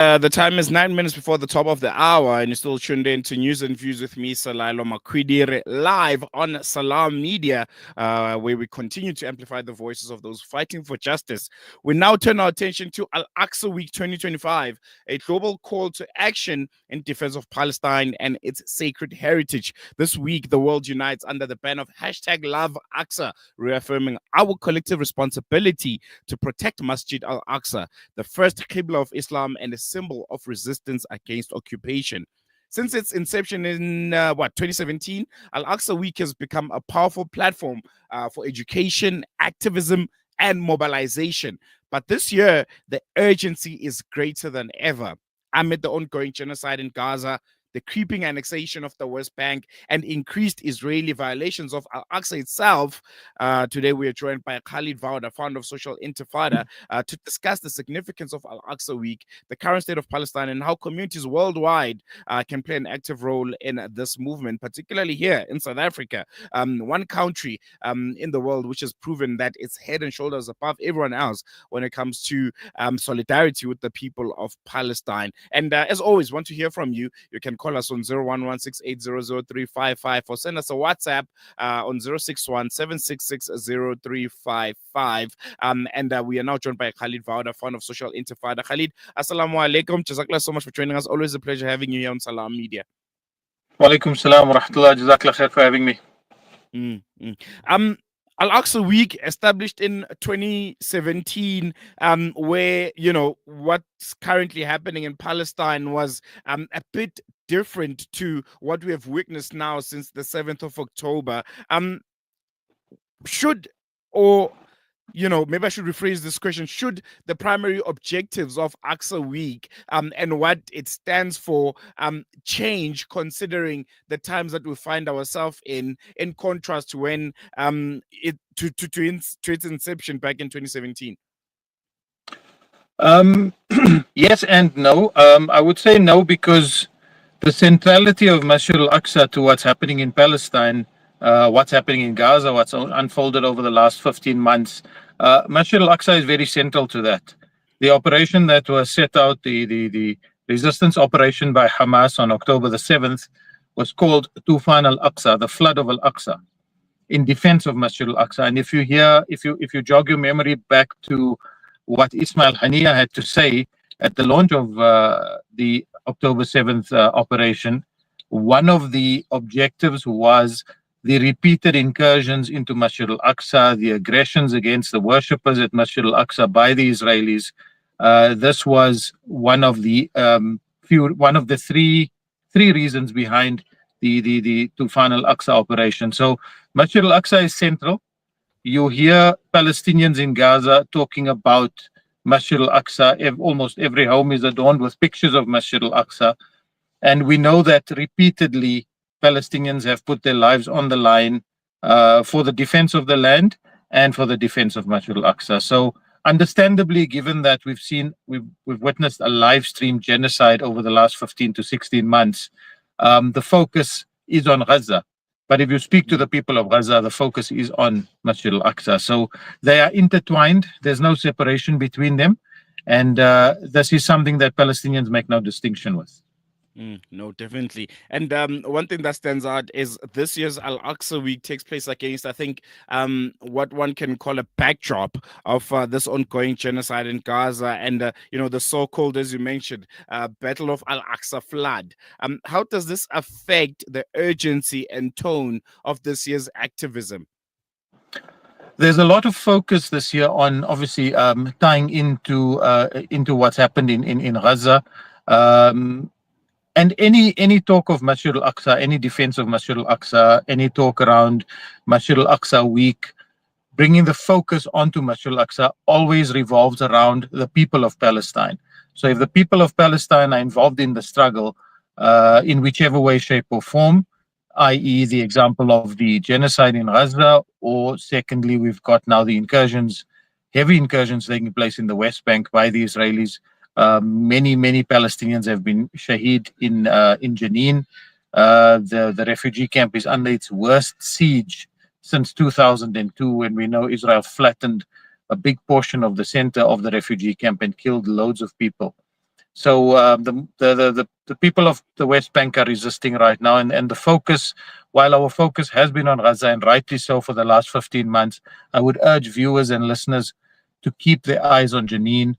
The time is 9 minutes before the top of the hour, and you're still tuned in to News and Views with me, Salalo Makwidire, live on Salam Media, where we continue to amplify the voices of those fighting for justice. We now turn our attention to Al-Aqsa Week 2025, a global call to action in defense of Palestine and its sacred heritage. This week, the world unites under the banner of #LoveAqsa, reaffirming our collective responsibility to protect Masjid Al-Aqsa, the first Qibla of Islam and a symbol of resistance against occupation. Since its inception in 2017, Al-Aqsa Week has become a powerful platform for education, activism, and mobilization. But this year, the urgency is greater than ever. Amid the ongoing genocide in Gaza, the creeping annexation of the West Bank, and increased Israeli violations of Al-Aqsa itself. Today, we are joined by Khalid, Vawda, founder of Social Intifada, to discuss the significance of Al-Aqsa Week, the current state of Palestine, and how communities worldwide can play an active role in this movement, particularly here in South Africa, one country in the world which has proven that it's head and shoulders above everyone else when it comes to solidarity with the people of Palestine. And as always, want to hear from you. You can call us on 0116800355 or send us a WhatsApp on 061-766-0355. And we are now joined by Khalid Vawda, founder of Social Intifada. Khalid, assalamu alaikum. Jazakallah so much for joining us. Always a pleasure having you here on Salam Media. Walaikum salam wa rahmatullah. Jazakallah khair for having me. Al-Aqsa Week, established in 2017, where, what's currently happening in Palestine was a bit different to what we have witnessed now since the 7th of October. Maybe I should rephrase this question. Should the primary objectives of Aqsa Week and what it stands for change, considering the times that we find ourselves in contrast to when to its inception back in 2017? Yes and no. I would say no, because the centrality of Masjid al-Aqsa to what's happening in Palestine, what's happening in Gaza, what's unfolded over the last 15 months, Masjid al-Aqsa is very central to that. The operation that was set out, the resistance operation by Hamas on October the 7th, was called Tufan al-Aqsa, the flood of al-Aqsa, in defense of Masjid al-Aqsa. And if you jog your memory back to what Ismail Haniyeh had to say at the launch of the October 7th operation, one of the objectives was the repeated incursions into Masjid al-Aqsa, the aggressions against the worshippers at Masjid al-Aqsa by the Israelis. This was one of the three reasons behind the Tufan al-Aqsa operation. So Masjid al-Aqsa is central. You hear Palestinians in Gaza talking about Masjid al-Aqsa. Almost every home is adorned with pictures of Masjid al-Aqsa. And we know that repeatedly Palestinians have put their lives on the line for the defense of the land and for the defense of Masjid al-Aqsa. So understandably, given that we've witnessed a live stream genocide over the last 15 to 16 months, the focus is on Gaza. But if you speak to the people of Gaza, the focus is on Masjid al-Aqsa. So they are intertwined. There's no separation between them. And this is something that Palestinians make no distinction with. No, definitely. And one thing that stands out is this year's Al-Aqsa Week takes place against, I think, what one can call a backdrop of this ongoing genocide in Gaza and, the so-called, as you mentioned, Battle of Al-Aqsa flood. How does this affect the urgency and tone of this year's activism? There's a lot of focus this year on, obviously, tying into what's happened in Gaza. And any talk of Masjid al-Aqsa, any defense of Masjid al-Aqsa, any talk around Masjid al-Aqsa Week, bringing the focus onto Masjid al-Aqsa always revolves around the people of Palestine. So if the people of Palestine are involved in the struggle in whichever way, shape or form, i.e. the example of the genocide in Gaza, or secondly, we've got now the heavy incursions taking place in the West Bank by the Israelis. Many Palestinians have been shaheed in Jenin. The refugee camp is under its worst siege since 2002, when we know Israel flattened a big portion of the center of the refugee camp and killed loads of people. So the people of the West Bank are resisting right now, and the focus, while our focus has been on Gaza, and rightly so for the last 15 months, I would urge viewers and listeners to keep their eyes on Jenin,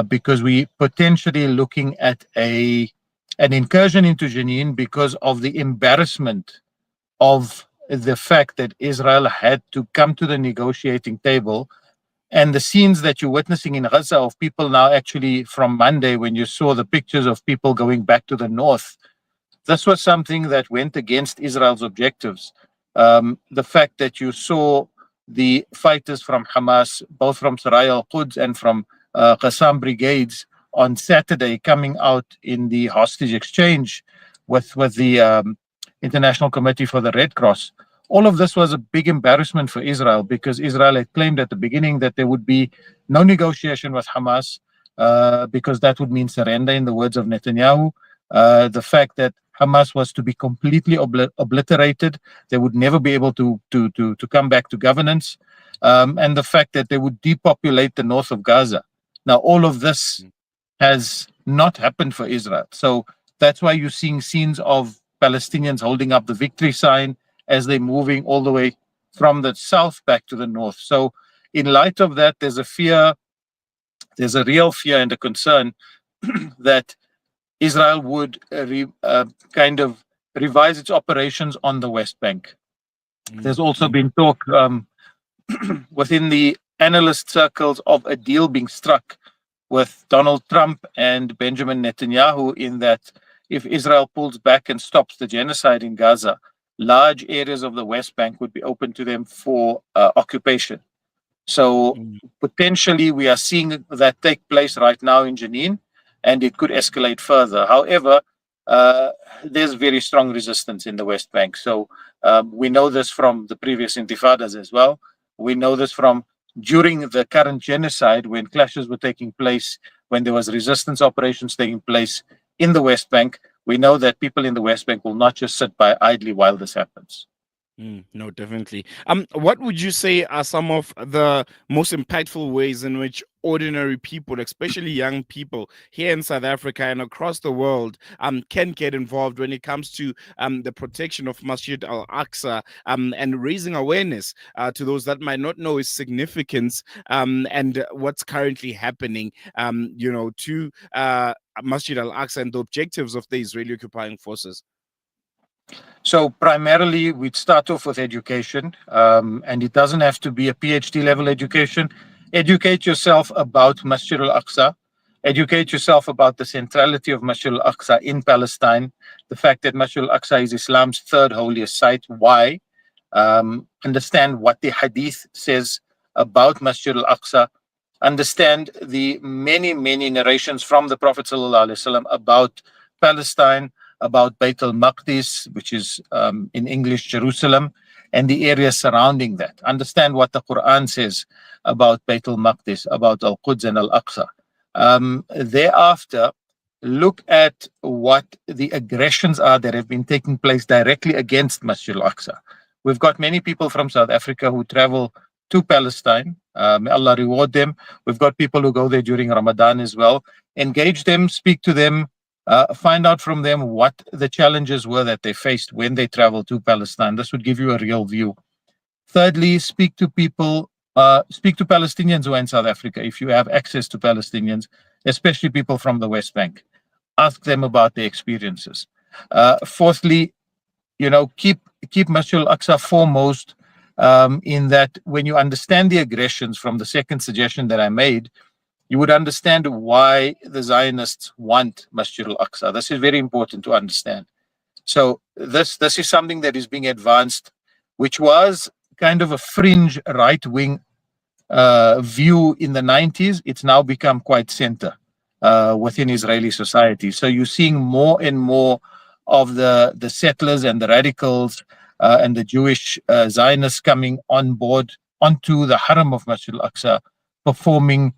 because we potentially looking at an incursion into Jenin because of the embarrassment of the fact that Israel had to come to the negotiating table, and the scenes that you're witnessing in Gaza of people now actually from Monday, when you saw the pictures of people going back to the north, this was something that went against Israel's objectives. The fact that you saw the fighters from Hamas, both from Saraya al-Quds and from Qassam brigades on Saturday, coming out in the hostage exchange with the International Committee for the Red Cross. All of this was a big embarrassment for Israel, because Israel had claimed at the beginning that there would be no negotiation with Hamas, because that would mean surrender, in the words of Netanyahu. The fact that Hamas was to be completely obliterated, they would never be able to come back to governance, and the fact that they would depopulate the north of Gaza. Now, all of this has not happened for Israel. So that's why you're seeing scenes of Palestinians holding up the victory sign as they're moving all the way from the south back to the north. So in light of that, there's a real fear and a concern that Israel would kind of revise its operations on the West Bank. There's also been talk within the analyst circles of a deal being struck with Donald Trump and Benjamin Netanyahu, in that if Israel pulls back and stops the genocide in Gaza, large areas of the West Bank would be open to them for occupation. So potentially we are seeing that take place right now in Jenin, and it could escalate further. However, there's very strong resistance in the West Bank. So we know this from the previous intifadas as well. We know this from during the current genocide, when clashes were taking place, when there was resistance operations taking place in the West Bank. We know that people in the West Bank will not just sit by idly while this happens. No, definitely. What would you say are some of the most impactful ways in which ordinary people, especially young people here in South Africa and across the world, can get involved when it comes to the protection of Masjid Al-Aqsa, and raising awareness to those that might not know its significance, and what's currently happening, to Masjid Al-Aqsa and the objectives of the Israeli occupying forces? So primarily, we'd start off with education, and it doesn't have to be a PhD level education. Educate yourself about Masjid al-Aqsa. Educate yourself about the centrality of Masjid al-Aqsa in Palestine, the fact that Masjid al-Aqsa is Islam's third holiest site. Why? Understand what the Hadith says about Masjid al-Aqsa. Understand the many, many narrations from the Prophet ﷺ about Palestine, about Beit al-Maqdis, which is in English Jerusalem, and the areas surrounding that. Understand what the Quran says about Beit al-Maqdis, about Al-Quds and Al-Aqsa. Thereafter, look at what the aggressions are that have been taking place directly against Masjid al-Aqsa. We've got many people from South Africa who travel to Palestine. May Allah reward them. We've got people who go there during Ramadan as well. Engage them, speak to them, find out from them what the challenges were that they faced when they traveled to Palestine. This would give you a real view. Thirdly, speak to people, speak to Palestinians who are in South Africa if you have access to Palestinians, especially people from the West Bank. Ask them about their experiences. Fourthly, keep Masjid al-Aqsa foremost, in that when you understand the aggressions from the second suggestion that I made, you would understand why the Zionists want Masjid al-Aqsa. This is very important to understand. So this is something that is being advanced, which was kind of a fringe right-wing view in the 90s. It's now become quite center within Israeli society. So you're seeing more and more of the settlers and the radicals and the Jewish Zionists coming on board onto the Haram of Masjid al-Aqsa, performing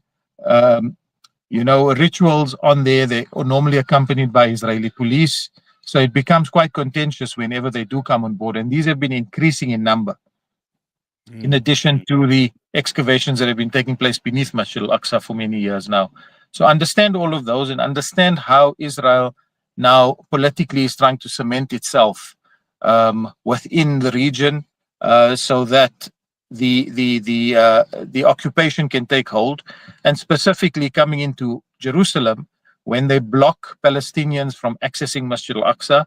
rituals on there. They are normally accompanied by Israeli police. So it becomes quite contentious whenever they do come on board. And these have been increasing in number, in addition to the excavations that have been taking place beneath Masjid al-Aqsa for many years now. So understand all of those and understand how Israel now politically is trying to cement itself within the region, so that the occupation can take hold, and specifically coming into Jerusalem, when they block Palestinians from accessing Masjid al-Aqsa,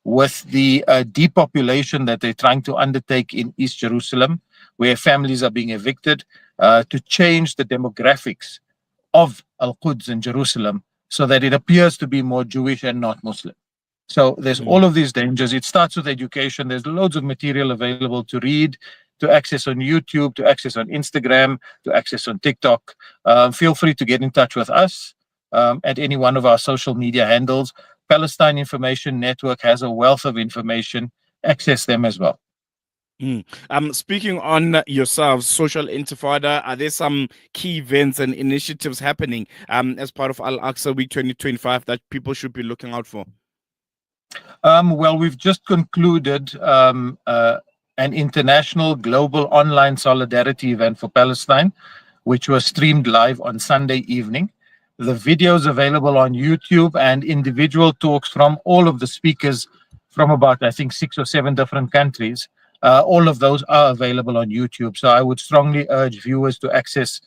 with the depopulation that they're trying to undertake in East Jerusalem, where families are being evicted, to change the demographics of Al-Quds in Jerusalem so that it appears to be more Jewish and not Muslim. So there's all of these dangers. It starts with education. There's loads of material available to read, to access on YouTube, to access on Instagram, to access on TikTok. Feel free to get in touch with us at any one of our social media handles. Palestine Information Network has a wealth of information. Access them as well. Speaking on yourselves, Social Intifada, are there some key events and initiatives happening as part of Al-Aqsa Week 2025 that people should be looking out for? Well, we've just concluded an international global online solidarity event for Palestine, which was streamed live on Sunday evening. The video is available on YouTube, and individual talks from all of the speakers from about, I think, 6 or 7 different countries. All of those are available on YouTube. So I would strongly urge viewers to access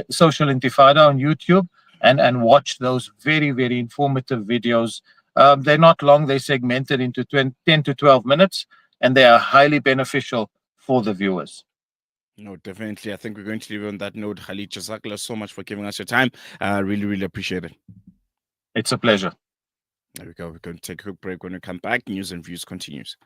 Social Intifada on YouTube and watch those very, very informative videos. They're not long, they're segmented into 10 to 12 minutes, and they are highly beneficial for the viewers. No, definitely. I think we're going to leave on that note. Khalid, Jazakallah so much for giving us your time. Really, really appreciate it. It's a pleasure. There we go. We're going to take a quick break. When we come back, news and views continues.